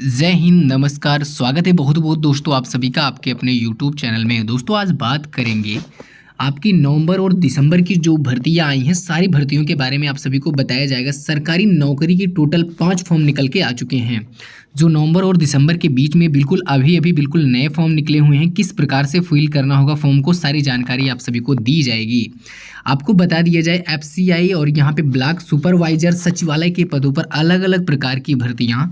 जय हिंद, नमस्कार, स्वागत है बहुत बहुत दोस्तों आप सभी का आपके अपने यूट्यूब चैनल में। दोस्तों आज बात करेंगे आपकी नवंबर और दिसंबर की जो भर्तियां आई हैं, सारी भर्तियों के बारे में आप सभी को बताया जाएगा। सरकारी नौकरी की टोटल 5 फॉर्म निकल के आ चुके हैं, जो नवंबर और दिसंबर के बीच में बिल्कुल अभी बिल्कुल नए फॉर्म निकले हुए हैं। किस प्रकार से फिल करना होगा फॉर्म को, सारी जानकारी आप सभी को दी जाएगी। आपको बता दिया जाए एफसीआई और यहाँ पे ब्लॉक सुपरवाइजर सचिवालय के पदों पर अलग अलग प्रकार की भर्तियाँ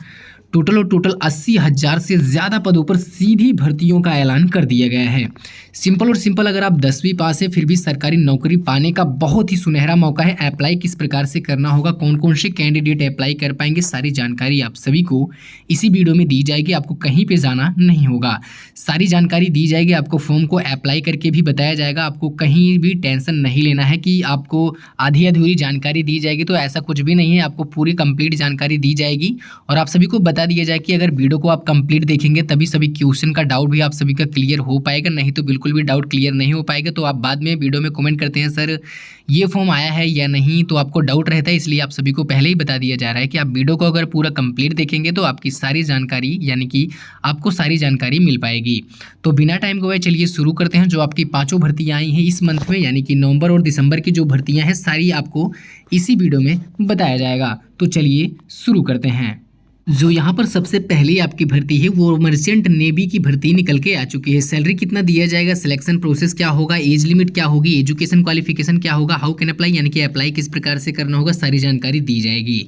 टोटल 80,000 से ज़्यादा पदों पर सीधी भर्तियों का ऐलान कर दिया गया है। सिंपल और सिंपल, अगर आप 10वीं पास है फिर भी सरकारी नौकरी पाने का बहुत ही सुनहरा मौका है। अप्लाई किस प्रकार से करना होगा, कौन कौन से कैंडिडेट अप्लाई कर पाएंगे, सारी जानकारी आप सभी को इसी वीडियो में दी जाएगी। आपको कहीं पे जाना नहीं होगा, सारी जानकारी दी जाएगी। आपको फॉर्म को अप्लाई करके भी बताया जाएगा। आपको कहीं भी टेंशन नहीं लेना है कि आपको आधी अधूरी जानकारी दी जाएगी, तो ऐसा कुछ भी नहीं है। आपको पूरी कंप्लीट जानकारी दी जाएगी और आप सभी को बता दिया जाए कि अगर वीडियो को आप कंप्लीट देखेंगे तभी सभी क्वेश्चन का डाउट भी आप सभी का क्लियर हो पाएगा, नहीं तो बिल्कुल भी डाउट क्लियर नहीं हो पाएगा। तो आप बाद में वीडियो में कमेंट करते हैं सर ये फॉर्म आया है या नहीं, तो आपको डाउट रहता है। इसलिए आप सभी को पहले ही बता दिया जा रहा है कि आप वीडियो को अगर पूरा कंप्लीट देखेंगे तो आपकी सारी जानकारी यानी कि आपको सारी जानकारी मिल पाएगी। तो बिना टाइम गवाए चलिए शुरू करते हैं। जो आपकी 5 भर्तियां आई हैं इस मंथ में, यानी कि नवंबर और दिसंबर की जो भर्तियां हैं सारी आपको इसी वीडियो में बताया जाएगा। तो चलिए शुरू करते हैं। जो यहाँ पर सबसे पहली आपकी भर्ती है वो मर्चेंट नेवी की भर्ती निकल के आ चुकी है। सैलरी कितना दिया जाएगा, सिलेक्शन प्रोसेस क्या होगा, एज लिमिट क्या होगी, एजुकेशन क्वालिफिकेशन क्या होगा, हाउ कैन अप्लाई यानी कि अप्लाई किस प्रकार से करना होगा, सारी जानकारी दी जाएगी।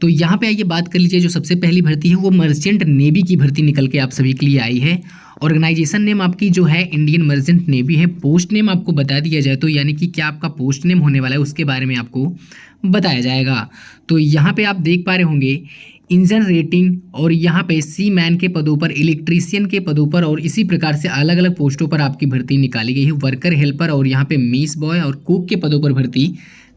तो यहाँ पे आइए बात कर लीजिए। जो सबसे पहली भर्ती है वो मर्चेंट नेवी की भर्ती निकल के आप सभी के लिए आई है। ऑर्गेनाइजेशन नेम आपकी जो है इंडियन मर्चेंट नेवी है। पोस्ट नेम आपको बता दिया जाए तो यानी कि क्या आपका पोस्ट नेम होने वाला है उसके बारे में आपको बताया जाएगा। तो यहाँ पे आप देख पा रहे होंगे इंजन रेटिंग और यहाँ पे सी मैन के पदों पर, इलेक्ट्रीशियन के पदों पर और इसी प्रकार से अलग अलग पोस्टों पर आपकी भर्ती निकाली गई है। वर्कर हेल्पर और यहाँ पे मिस बॉय और कुक के पदों पर भर्ती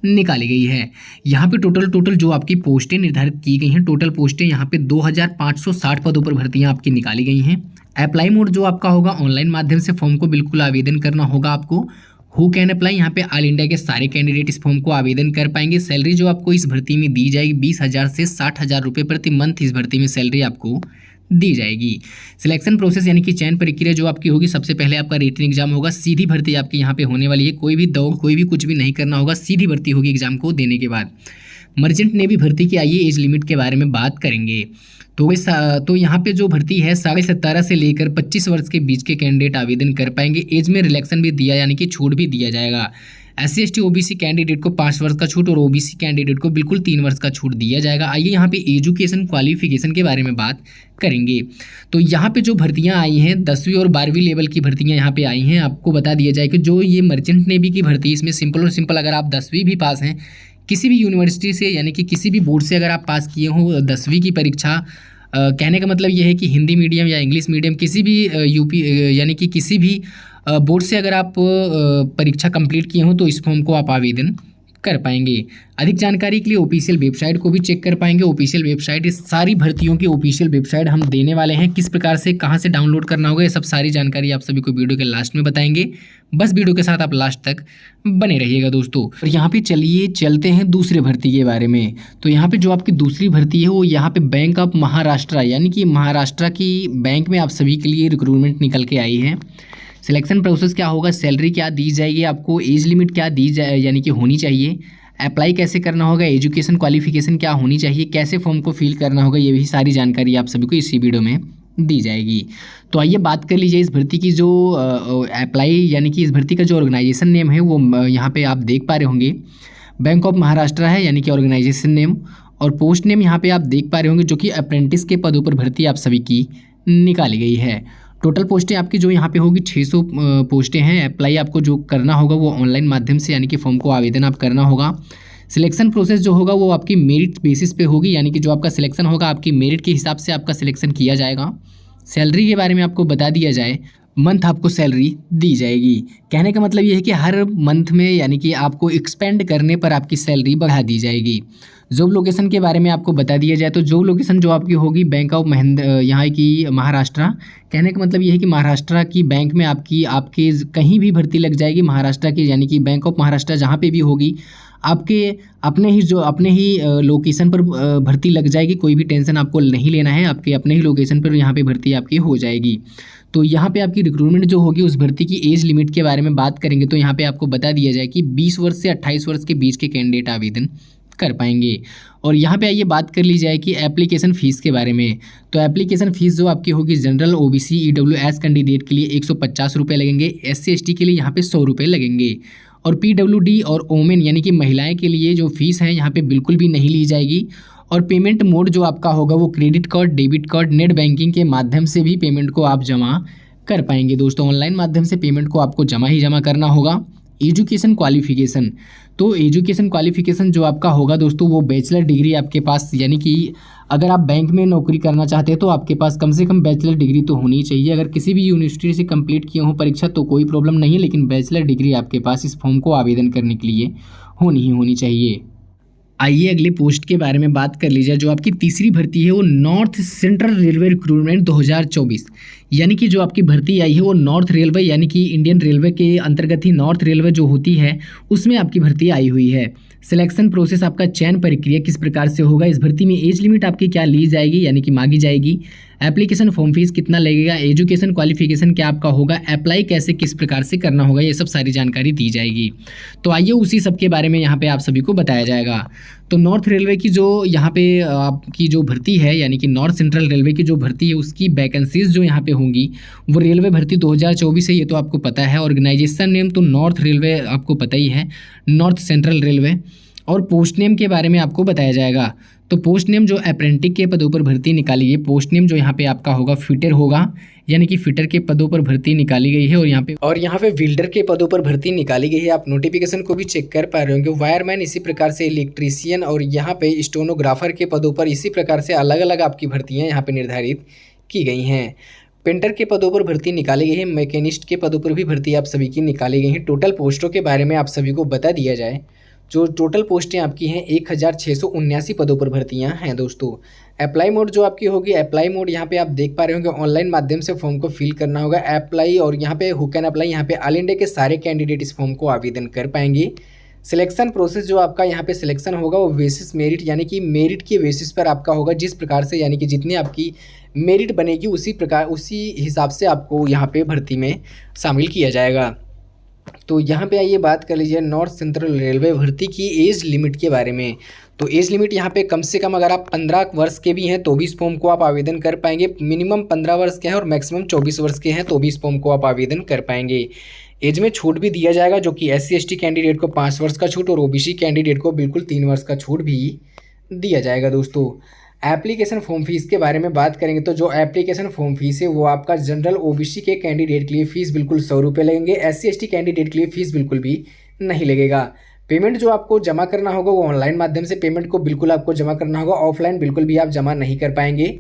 निकाली गई है। यहाँ पे टोटल जो आपकी पोस्टें निर्धारित की गई हैं, टोटल पोस्टें यहाँ पे 2560 पदों पर भर्तियाँ आपकी निकाली गई हैं। अप्लाई मोड जो आपका होगा ऑनलाइन माध्यम से फॉर्म को बिल्कुल आवेदन करना होगा आपको। हु कैन अप्लाई, यहाँ पे ऑल इंडिया के सारे कैंडिडेट इस फॉर्म को आवेदन कर पाएंगे। सैलरी जो आपको इस भर्ती में दी जाएगी 20,000 से 60,000 रुपये प्रति मंथ इस भर्ती में सैलरी आपको दी जाएगी। सिलेक्शन प्रोसेस यानी कि चयन प्रक्रिया जो आपकी होगी, सबसे पहले आपका रिटन एग्जाम होगा। सीधी भर्ती आपकी यहाँ पे होने वाली है, कोई भी दौड़ कोई भी कुछ भी नहीं करना होगा, सीधी भर्ती होगी एग्जाम को देने के बाद। मर्चेंट नेवी भर्ती की आइए एज लिमिट के बारे में बात करेंगे। तो यहाँ पे जो भर्ती है 17.5 से लेकर 25 वर्ष के बीच के कैंडिडेट आवेदन कर पाएंगे। एज में रिलैक्सन भी दिया यानी कि छूट भी दिया जाएगा। SC ST OBC कैंडिडेट को 5 वर्ष का छूट और OBC कैंडिडेट को बिल्कुल 3 वर्ष का छूट दिया जाएगा। आइए यहाँ पे एजुकेशन क्वालिफिकेशन के बारे में बात करेंगे। तो यहाँ पे जो भर्तियाँ आई हैं 10वीं और 12वीं लेवल की भर्तियाँ यहाँ पे आई हैं। आपको बता दिया जाए कि जो ये मर्चेंट नेवी की भर्ती, इसमें सिंपल अगर आप 10वीं भी पास हैं किसी भी यूनिवर्सिटी से यानी कि किसी भी बोर्ड से अगर आप पास किए हो 10वीं की परीक्षा, कहने का मतलब ये है कि हिंदी मीडियम या इंग्लिश मीडियम किसी भी यूपी यानी कि किसी भी बोर्ड से अगर आप परीक्षा कंप्लीट किए हो तो इस फॉर्म को आप आवेदन कर पाएंगे। अधिक जानकारी के लिए ऑफिशियल वेबसाइट को भी चेक कर पाएंगे। ऑफिशियल वेबसाइट, इस सारी भर्तियों की ऑफिशियल वेबसाइट हम देने वाले हैं। किस प्रकार से कहां से डाउनलोड करना होगा ये सब सारी जानकारी आप सभी को वीडियो के लास्ट में बताएंगे। बस वीडियो के साथ आप लास्ट तक बने रहिएगा दोस्तों। और यहाँ पे चलिए चलते हैं दूसरे भर्ती के बारे में। तो यहाँ पे जो आपकी दूसरी भर्ती है वो यहाँ पे बैंक ऑफ महाराष्ट्र यानी कि महाराष्ट्र की बैंक में आप सभी के लिए रिक्रूटमेंट निकल के आई है। सिलेक्शन प्रोसेस क्या होगा, सैलरी क्या दी जाएगी आपको, एज लिमिट क्या दी जाए यानी कि होनी चाहिए, अप्लाई कैसे करना होगा, एजुकेशन क्वालिफिकेशन क्या होनी चाहिए, कैसे फॉर्म को फिल करना होगा, ये भी सारी जानकारी आप सभी को इसी वीडियो में दी जाएगी। तो आइए बात कर लीजिए इस भर्ती की। जो अप्लाई यानी कि इस भर्ती का जो ऑर्गेनाइजेशन नेम है वो यहाँ पे आप देख पा रहे होंगे बैंक ऑफ महाराष्ट्र है यानी कि ऑर्गेनाइजेशन नेम। और पोस्ट नेम यहाँ पे आप देख पा रहे होंगे जो कि अप्रेंटिस के पदों पर भर्ती आप सभी की निकाली गई है। टोटल पोस्टें आपकी जो यहाँ पे होगी 600 पोस्टें हैं। अप्लाई आपको जो करना होगा वो ऑनलाइन माध्यम से यानी कि फॉर्म को आवेदन आप करना होगा। सिलेक्शन प्रोसेस जो होगा वो आपकी मेरिट बेसिस पे होगी, यानी कि जो आपका सिलेक्शन होगा आपकी मेरिट के हिसाब से आपका सिलेक्शन किया जाएगा। सैलरी के बारे में आपको बता दिया जाए, मंथ आपको सैलरी दी जाएगी। कहने का मतलब ये है कि हर मंथ में यानी कि आपको एक्सपेंड करने पर आपकी सैलरी बढ़ा दी जाएगी। जॉब लोकेशन के बारे में आपको बता दिया जाए तो जॉब लोकेशन जो आपकी होगी बैंक ऑफ यहाँ की महाराष्ट्र। कहने का मतलब ये है कि महाराष्ट्र की बैंक में आपके कहीं भी भर्ती लग जाएगी महाराष्ट्र की, यानी कि बैंक ऑफ महाराष्ट्र जहाँ पे भी होगी आपके अपने ही लोकेशन पर भर्ती लग जाएगी। कोई भी टेंशन आपको नहीं लेना है, आपके अपने ही लोकेशन पर यहाँ पे भर्ती आपकी हो जाएगी। तो यहाँ पे आपकी रिक्रूटमेंट जो होगी उस भर्ती की एज लिमिट के बारे में बात करेंगे तो यहाँ पे आपको बता दिया जाए कि 20 वर्ष से 28 वर्ष के बीच के कैंडिडेट आवेदन कर पाएंगे। और यहाँ पे आइए बात कर ली जाए कि एप्लीकेशन फ़ीस के बारे में। तो एप्लीकेशन फ़ीस जो आपकी होगी जनरल ओबीसी ईडब्ल्यूएस कैंडिडेट के लिए 150 रुपये लगेंगे, एससी एसटी के लिए यहाँ पे 100 रुपये लगेंगे। और पीडब्ल्यूडी और ओमेन यानी कि महिलाएं के लिए जो फ़ीस है यहाँ पे बिल्कुल भी नहीं ली जाएगी। और पेमेंट मोड जो आपका होगा वो credit card, debit card, net banking के माध्यम से भी पेमेंट को आप जमा कर पाएंगे। दोस्तों ऑनलाइन माध्यम से पेमेंट को आपको जमा करना होगा। एजुकेशन क्वालिफिकेशन, तो एजुकेशन क्वालिफिकेशन जो आपका होगा दोस्तों वो बैचलर डिग्री आपके पास, यानी कि अगर आप बैंक में नौकरी करना चाहते हैं तो आपके पास कम से कम बैचलर डिग्री तो होनी चाहिए। अगर किसी भी यूनिवर्सिटी से कंप्लीट किए हो परीक्षा तो कोई प्रॉब्लम नहीं है, लेकिन बैचलर डिग्री आपके पास इस फॉर्म को आवेदन करने के लिए होनी चाहिए। आइए अगले पोस्ट के बारे में बात कर लीजिए। जो आपकी तीसरी भर्ती है वो नॉर्थ सेंट्रल रेलवे रिक्रूटमेंट 2024, यानी कि जो आपकी भर्ती आई है वो नॉर्थ रेलवे यानी कि इंडियन रेलवे के अंतर्गत ही नॉर्थ रेलवे जो होती है उसमें आपकी भर्ती आई हुई है। सिलेक्शन प्रोसेस, आपका चयन प्रक्रिया किस प्रकार से होगा, इस भर्ती में एज लिमिट आपकी क्या ली जाएगी यानी कि मांगी जाएगी, एप्लीकेशन फॉर्म फीस कितना लगेगा, एजुकेशन क्वालिफिकेशन क्या आपका होगा, अप्लाई कैसे किस प्रकार से करना होगा, ये सब सारी जानकारी दी जाएगी। तो आइए उसी सब के बारे में यहाँ पे आप सभी को बताया जाएगा। तो नॉर्थ रेलवे की जो यहाँ पे आपकी जो भर्ती है यानी कि नॉर्थ सेंट्रल रेलवे की जो भर्ती है उसकी वैकेंसीज जो यहाँ पे होंगी वो रेलवे भर्ती 2024 है, ये तो आपको पता है। ऑर्गेनाइजेशन नेम तो नॉर्थ रेलवे आपको पता ही है, नॉर्थ सेंट्रल रेलवे। और पोस्ट नेम के बारे में आपको बताया जाएगा। तो पोस्ट नेम जो अप्रेंटिस के पदों पर भर्ती निकाली है, पोस्ट नेम जो यहाँ पे आपका होगा फिटर होगा, यानी कि फिटर के पदों पर भर्ती निकाली गई है। और यहाँ पे बिल्डर के पदों पर भर्ती निकाली गई है। आप नोटिफिकेशन को भी चेक कर पा रहे होंगे। वायरमैन इसी प्रकार से, इलेक्ट्रीशियन और यहाँ पे स्टेनोग्राफर के पदों पर इसी प्रकार से अलग अलग आपकी भर्तियाँ यहाँ पे निर्धारित की गई हैं। पेंटर के पदों पर भर्ती निकाली गई है। मैकेनिस्ट के पदों पर भी भर्ती आप सभी की निकाली गई है। टोटल पोस्टों के बारे में आप सभी को बता दिया जाए, जो टोटल पोस्टें आपकी हैं 1679 पदों पर भर्तियां हैं दोस्तों। अप्लाई मोड जो आपकी होगी, अप्लाई मोड यहाँ पे आप देख पा रहे होंगे, ऑनलाइन माध्यम से फॉर्म को फिल करना होगा। अप्लाई और यहाँ पे हु कैन अप्लाई, यहाँ पे ऑल इंडिया के सारे कैंडिडेट इस फॉर्म को आवेदन कर पाएंगे। सिलेक्शन प्रोसेस जो आपका यहाँ पे सिलेक्शन होगा वो बेसिस मेरिट, यानी कि मेरिट के बेसिस पर आपका होगा। जिस प्रकार से यानी कि जितनी आपकी मेरिट बनेगी उसी हिसाब से आपको यहाँ पे भर्ती में शामिल किया जाएगा। तो यहाँ पे आइए बात कर लीजिए नॉर्थ सेंट्रल रेलवे भर्ती की एज लिमिट के बारे में। तो एज लिमिट यहाँ पे कम से कम अगर आप 15 वर्ष के भी हैं तो भी इस फॉर्म को आप आवेदन कर पाएंगे। मिनिमम 15 वर्ष के हैं और मैक्सिमम 24 वर्ष के हैं तो भी इस फॉर्म को आप आवेदन कर पाएंगे। एज में छूट भी दिया जाएगा, जो कि SC ST कैंडिडेट को 5 वर्ष का छूट और OBC कैंडिडेट को बिल्कुल 3 वर्ष का छूट भी दिया जाएगा दोस्तों। एप्लीकेशन फॉर्म फीस के बारे में बात करेंगे तो जो एप्लीकेशन फॉर्म फीस है वो आपका जनरल OBC के कैंडिडेट के लिए फ़ीस बिल्कुल 100 रुपये लगेंगे। SC ST कैंडिडेट के लिए फ़ीस बिल्कुल भी नहीं लगेगा। पेमेंट जो आपको जमा करना होगा वो ऑनलाइन माध्यम से पेमेंट को बिल्कुल आपको जमा करना होगा, ऑफलाइन बिल्कुल भी आप जमा नहीं कर पाएंगे।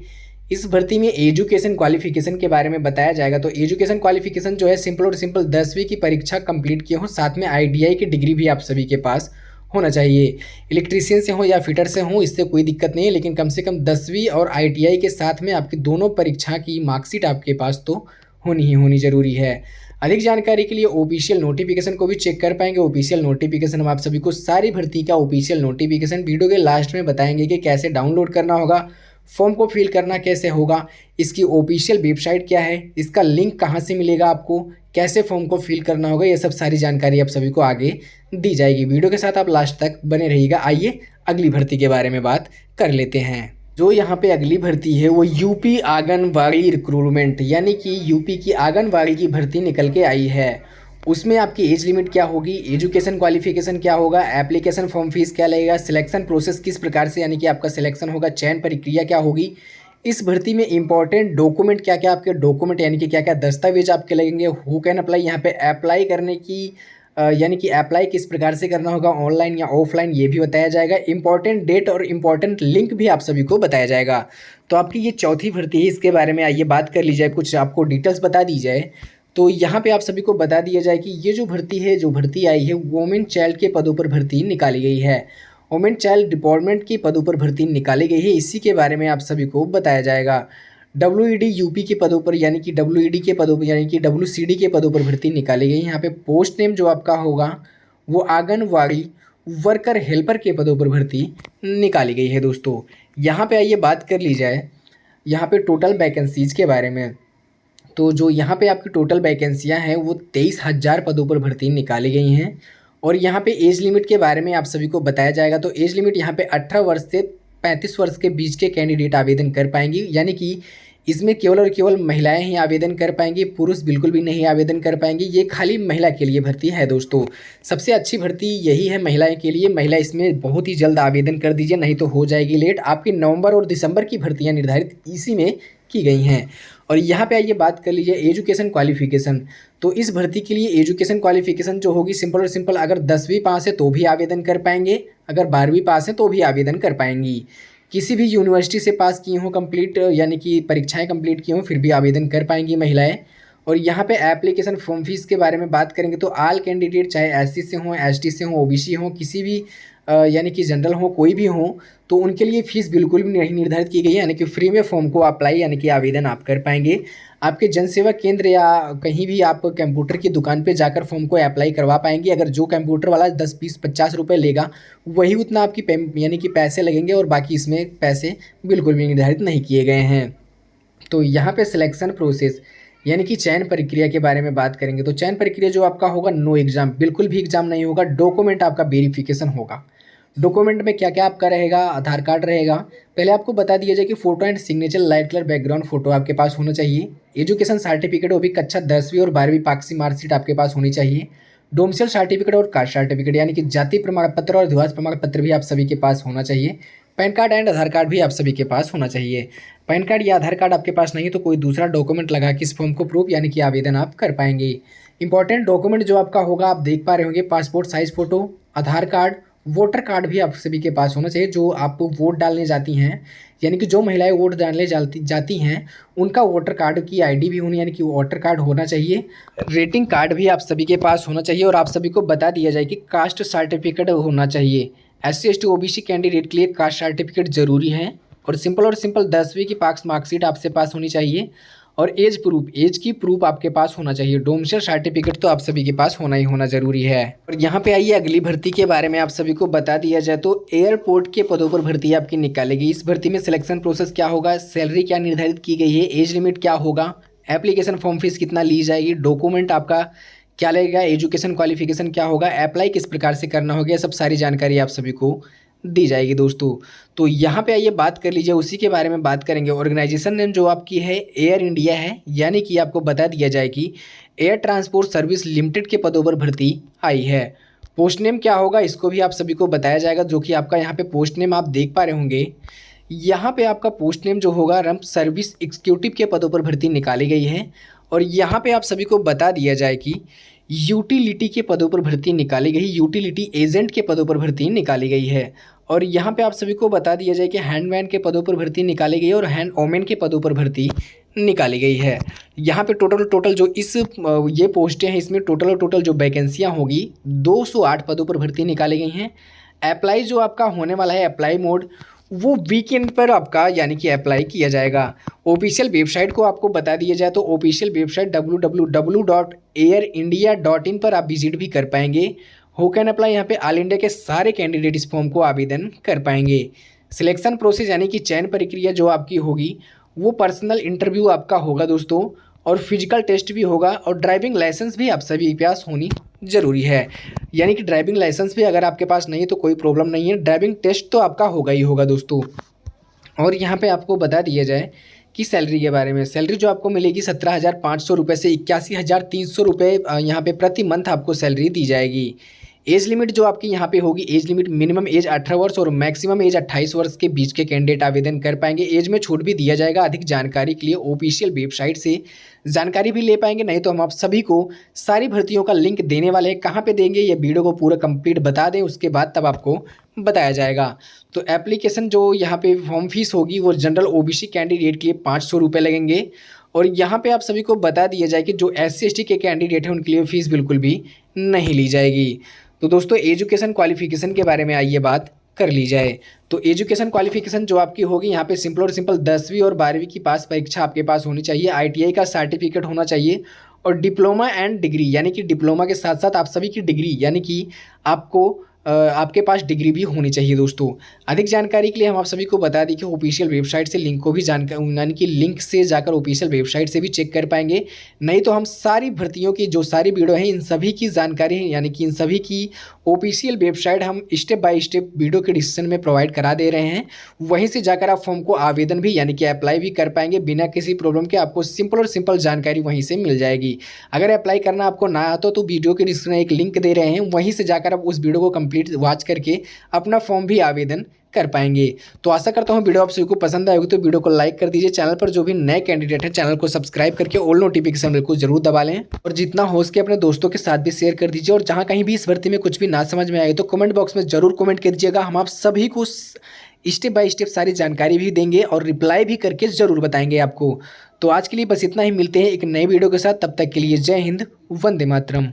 इस भर्ती में एजुकेशन क्वालिफिकेशन के बारे में बताया जाएगा। तो एजुकेशन क्वालिफिकेशन जो है सिंपल और सिंपल 10वीं की परीक्षा कंप्लीट किए हो, साथ में ITI की डिग्री भी आप सभी के पास होना चाहिए। इलेक्ट्रीशियन से हो या फिटर से हो इससे कोई दिक्कत नहीं है, लेकिन कम से कम 10वीं और ITI के साथ में आपकी दोनों परीक्षा की मार्कशीट आपके पास तो होनी ज़रूरी है। अधिक जानकारी के लिए ऑफिशियल नोटिफिकेशन को भी चेक कर पाएंगे। ऑफिशियल नोटिफिकेशन हम आप सभी को सारी भर्ती का ऑफिशियल नोटिफिकेशन वीडियो के लास्ट में बताएंगे कि कैसे डाउनलोड करना होगा, फॉर्म को फिल करना कैसे होगा, इसकी ऑफिशियल वेबसाइट क्या है, इसका लिंक कहाँ से मिलेगा आपको, कैसे फॉर्म को फिल करना होगा, ये सब सारी जानकारी आप सभी को आगे दी जाएगी। वीडियो के साथ आप लास्ट तक बने रहिएगा। आइए अगली भर्ती के बारे में बात कर लेते हैं। जो यहाँ पे अगली भर्ती है वो यूपी आंगनबाड़ी रिक्रूटमेंट, यानी कि यूपी की आंगनबाड़ी की भर्ती निकल के आई है। उसमें आपकी एज लिमिट क्या होगी, एजुकेशन क्वालिफिकेशन क्या होगा, एप्लीकेशन फॉर्म फीस क्या लगेगा, सिलेक्शन प्रोसेस किस प्रकार से यानी कि आपका सिलेक्शन होगा, चयन प्रक्रिया क्या होगी, इस भर्ती में इंपॉर्टेंट डॉक्यूमेंट क्या क्या आपके डॉक्यूमेंट यानी कि क्या क्या दस्तावेज आपके लगेंगे, हु कैन अप्लाई, यहाँ पे अप्लाई करने की यानी कि अप्लाई किस प्रकार से करना होगा, ऑनलाइन या ऑफलाइन, ये भी बताया जाएगा। इंपॉर्टेंट डेट और इंपॉर्टेंट लिंक भी आप सभी को बताया जाएगा। तो आपकी ये चौथी भर्ती है, इसके बारे में आइए बात कर ली जाए, कुछ आपको डिटेल्स बता दी जाए। तो यहाँ पे आप सभी को बता दिया जाए कि ये जो भर्ती आई है वोमेन चाइल्ड के पदों पर भर्ती निकाली गई है। वोमेन चाइल्ड डिपार्टमेंट की पदों पर भर्ती निकाली गई है, इसी के बारे में आप सभी को बताया जाएगा। WED यूपी के पदों पर यानी कि WED के पदों पर यानी कि WCD के पदों पर भर्ती निकाली गई। यहाँ पे पोस्ट नेम जो आपका होगा वो आंगनवाड़ी वर्कर हेल्पर के पदों पर भर्ती निकाली गई है दोस्तों। यहाँ पे आइए बात कर ली जाए यहाँ पे टोटल वैकेंसीज़ के बारे में। तो जो यहाँ पे आपकी टोटल वैकेंसियाँ हैं वो 23,000 पदों पर भर्ती निकाली गई हैं। और यहाँ पे एज लिमिट के बारे में आप सभी को बताया जाएगा। तो एज लिमिट यहाँ पे 18 वर्ष से 35 वर्ष के बीच के कैंडिडेट आवेदन कर पाएंगी, यानी कि इसमें केवल और केवल महिलाएं ही आवेदन कर पाएंगी, पुरुष बिल्कुल भी नहीं आवेदन कर पाएंगी। ये खाली महिला के लिए भर्ती है दोस्तों। सबसे अच्छी भर्ती यही है महिलाएं के लिए। महिला इसमें बहुत ही जल्द आवेदन कर दीजिए, नहीं तो हो जाएगी लेट। आपकी नवंबर और दिसंबर की भर्तियां निर्धारित इसी में की गई हैं। और यहाँ पे आइए बात कर लीजिए एजुकेशन क्वालिफिकेशन। तो इस भर्ती के लिए एजुकेशन क्वालिफिकेशन जो होगी सिंपल और सिंपल, अगर 10वीं पास है तो भी आवेदन कर पाएंगे, अगर 12वीं पास है तो भी आवेदन कर पाएंगी। किसी भी यूनिवर्सिटी से पास की हो कंप्लीट, यानी कि परीक्षाएं कंप्लीट की हों, फिर भी आवेदन कर पाएंगी महिलाएं। और यहाँ पे एप्लीकेशन फॉर्म फीस के बारे में बात करेंगे तो ऑल कैंडिडेट चाहे एससी से हों, एसटी से हों, ओबीसी हों, किसी भी यानी कि जनरल हो, कोई भी हो, तो उनके लिए फ़ीस बिल्कुल भी नहीं निर्धारित की गई है, यानी कि फ्री में फॉर्म को अप्लाई यानी कि आवेदन आप कर पाएंगे। आपके जनसेवा केंद्र या कहीं भी आप कंप्यूटर की दुकान पे जाकर फॉर्म को अप्लाई करवा पाएंगे। अगर जो कंप्यूटर वाला 10, 20, 50 रुपये लेगा वही उतना आपकी यानी कि पैसे लगेंगे, और बाकी इसमें पैसे बिल्कुल भी निर्धारित नहीं किए गए हैं। तो यहाँ पे सिलेक्शन प्रोसेस यानी कि चयन प्रक्रिया के बारे में बात करेंगे। तो चयन प्रक्रिया जो आपका होगा, नो एग्ज़ाम, बिल्कुल भी एग्ज़ाम नहीं होगा। डॉक्यूमेंट आपका वेरिफिकेशन होगा। डॉक्यूमेंट में क्या क्या आपका रहेगा, आधार कार्ड रहेगा। पहले आपको बता दिया जाए कि photo and signature light colour background photo आपके पास होना चाहिए। एजुकेशन सर्टिफिकेट, वो भी कक्षा 10वीं और 12वीं पास की मार्कशीट आपके पास होनी चाहिए। डोमिसाइल सर्टिफिकेट और कास्ट सर्टिफिकेट यानी कि जाति प्रमाण पत्र और निवास प्रमाण पत्र भी आप सभी के पास होना चाहिए। Pan card and Aadhaar card भी आप सभी के पास होना चाहिए। पैन कार्ड या आधार कार्ड आपके पास नहीं है तो कोई दूसरा डॉक्यूमेंट लगा के इस फॉर्म को प्रूफ यानी कि आवेदन आप कर पाएंगे। इंपॉर्टेंट डॉक्यूमेंट जो आपका होगा, आप देख पा रहे होंगे, पासपोर्ट साइज़ फ़ोटो, आधार कार्ड, वोटर कार्ड भी आप सभी के पास होना चाहिए। जो आप वोट डालने जाती हैं, यानी कि जो महिलाएं वोट डालने जाती हैं, उनका वोटर कार्ड की आईडी भी होनी, यानी कि वोटर कार्ड होना चाहिए। रेटिंग कार्ड भी आप सभी के पास होना चाहिए। और आप सभी को बता दिया जाए कि कास्ट सर्टिफिकेट होना चाहिए। SC ST OBC कैंडिडेट के लिए कास्ट सर्टिफिकेट ज़रूरी है। और सिंपल 10वीं की पास मार्कशीट आपसे पास होनी चाहिए। और एज प्रूफ, एज की प्रूफ आपके पास होना चाहिए। डोमिसाइल सर्टिफिकेट तो आप सभी के पास होना ही होना ज़रूरी है। और यहाँ पे आइए अगली भर्ती के बारे में आप सभी को बता दिया जाए तो एयरपोर्ट के पदों पर भर्ती आपकी निकालेगी। इस भर्ती में सिलेक्शन प्रोसेस क्या होगा, सैलरी क्या निर्धारित की गई है, एज लिमिट क्या होगा, एप्लीकेशन फॉर्म फीस कितना ली जाएगी, डॉक्यूमेंट आपका क्या लगेगा, एजुकेशन क्वालिफिकेशन क्या होगा, अप्लाई किस प्रकार से करना होगा, सब सारी जानकारी आप सभी को दी जाएगी दोस्तों। तो यहाँ पे आइए बात कर लीजिए, उसी के बारे में बात करेंगे। ऑर्गेनाइजेशन नेम जो आपकी है एयर इंडिया है, यानी कि आपको बता दिया जाए कि एयर ट्रांसपोर्ट सर्विस लिमिटेड के पदों पर भर्ती आई है। पोस्ट नेम क्या होगा इसको भी आप सभी को बताया जाएगा, जो कि आपका यहाँ पे पोस्ट नेम आप देख पा रहे होंगे। यहाँ पे आपका पोस्ट नेम जो होगा रम सर्विस एग्जीक्यूटिव के पदों पर भर्ती निकाली गई है। और यहाँ पे आप सभी को बता दिया जाए कि यूटिलिटी के पदों पर भर्ती निकाली गई, यूटिलिटी एजेंट के पदों पर भर्ती निकाली गई है। और यहाँ पे आप सभी को बता दिया जाए कि हैंडमैन के पदों पर भर्ती निकाली गई है और हैंड ओमेन के पदों पर भर्ती निकाली गई है। यहाँ पे टोटल जो ये पोस्टें हैं, इसमें टोटल जो वैकेंसियाँ होगी 208 पदों पर भर्ती निकाली गई हैं। अप्लाई जो आपका होने वाला है, अप्लाई मोड वो वीकेंड पर आपका यानी कि अप्लाई किया जाएगा। ऑफिशियल वेबसाइट को आपको बता दिया जाए तो ऑफिशियल वेबसाइट www.airindia.in पर आप विजिट भी कर पाएंगे। हु कैन अप्लाई, यहाँ पे ऑल इंडिया के सारे कैंडिडेट इस फॉर्म को आवेदन कर पाएंगे। सिलेक्शन प्रोसेस यानी कि चयन प्रक्रिया जो आपकी होगी वो पर्सनल इंटरव्यू आपका होगा दोस्तों, और फिजिकल टेस्ट भी होगा। और ड्राइविंग लाइसेंस भी आप सभी के पास होनी ज़रूरी है, यानी कि ड्राइविंग लाइसेंस भी अगर आपके पास नहीं है तो कोई प्रॉब्लम नहीं है, ड्राइविंग टेस्ट तो आपका होगा ही होगा दोस्तों। और यहाँ पे आपको बता दिया जाए कि सैलरी के बारे में, सैलरी जो आपको मिलेगी 17,500 रुपये से 81,300 रुपये यहाँ पे प्रति मंथ आपको सैलरी दी जाएगी। एज लिमिट जो आपकी यहाँ पे होगी, एज लिमिट मिनिमम एज 18 वर्ष और मैक्सिमम एज 28 वर्ष के बीच के कैंडिडेट आवेदन कर पाएंगे। एज में छूट भी दिया जाएगा। अधिक जानकारी के लिए ऑफिशियल वेबसाइट से जानकारी भी ले पाएंगे, नहीं तो हम आप सभी को सारी भर्तियों का लिंक देने वाले हैं। कहाँ पे देंगे ये वीडियो को पूरा कंप्लीट बता दें, उसके बाद तब आपको बताया जाएगा। तो एप्लीकेशन जो यहाँ पे फॉर्म फीस होगी वो जनरल OBC कैंडिडेट के लिए 500 रुपये लगेंगे। और यहाँ पे आप सभी को बता दिया जाए कि जो SC ST के कैंडिडेट हैं उनके लिए फ़ीस बिल्कुल भी नहीं ली जाएगी। तो दोस्तों एजुकेशन क्वालिफिकेशन के बारे में आइए बात कर ली जाए। तो एजुकेशन क्वालिफिकेशन जो आपकी होगी यहाँ पे सिंपल 10वीं और 12वीं की पास परीक्षा आपके पास होनी चाहिए। ITI का सर्टिफिकेट होना चाहिए और डिप्लोमा एंड डिग्री, यानी कि डिप्लोमा के साथ साथ आप सभी की डिग्री, यानी कि आपको आपके पास डिग्री भी होनी चाहिए दोस्तों। अधिक जानकारी के लिए हम आप सभी को बता दें कि ऑफिशियल वेबसाइट से लिंक को भी जानकारी यानी कि लिंक से जाकर ऑफिशियल वेबसाइट से भी चेक कर पाएंगे। नहीं तो हम सारी भर्तियों की जो सारी वीडियो हैं इन सभी की जानकारी है यानी कि इन सभी की ऑफिशियल वेबसाइट हम स्टेप बाय स्टेप वीडियो के डिस्क्रिप्शन में प्रोवाइड करा दे रहे हैं। वहीं से जाकर आप फॉर्म को आवेदन भी यानी कि अप्लाई भी कर पाएंगे बिना किसी प्रॉब्लम के। आपको सिंपल और सिंपल जानकारी वहीं से मिल जाएगी। अगर अप्लाई करना आपको ना आता तो वीडियो के डिस्क्रिप्शन में एक लिंक दे रहे हैं, वहीं से जाकर आप उस वीडियो को कंप्लीट वॉच करके अपना फॉर्म भी आवेदन कर पाएंगे। तो आशा करता हूँ वीडियो आप सभी को पसंद आएगी, तो वीडियो को लाइक कर दीजिए। चैनल पर जो भी नए कैंडिडेट हैं चैनल को सब्सक्राइब करके ऑल नोटिफिकेशन बेल को जरूर दबा लें और जितना हो सके अपने दोस्तों के साथ भी शेयर कर दीजिए। और जहाँ कहीं भी इस भर्ती में कुछ भी ना समझ में आए तो कमेंट बॉक्स में जरूर कमेंट कर दीजिएगा। हम आप सभी को स्टेप बाय स्टेप सारी जानकारी भी देंगे और रिप्लाई भी करके ज़रूर बताएंगे आपको। तो आज के लिए बस इतना ही, मिलते हैं एक नई वीडियो के साथ। तब तक के लिए जय हिंद, वंदे मातरम।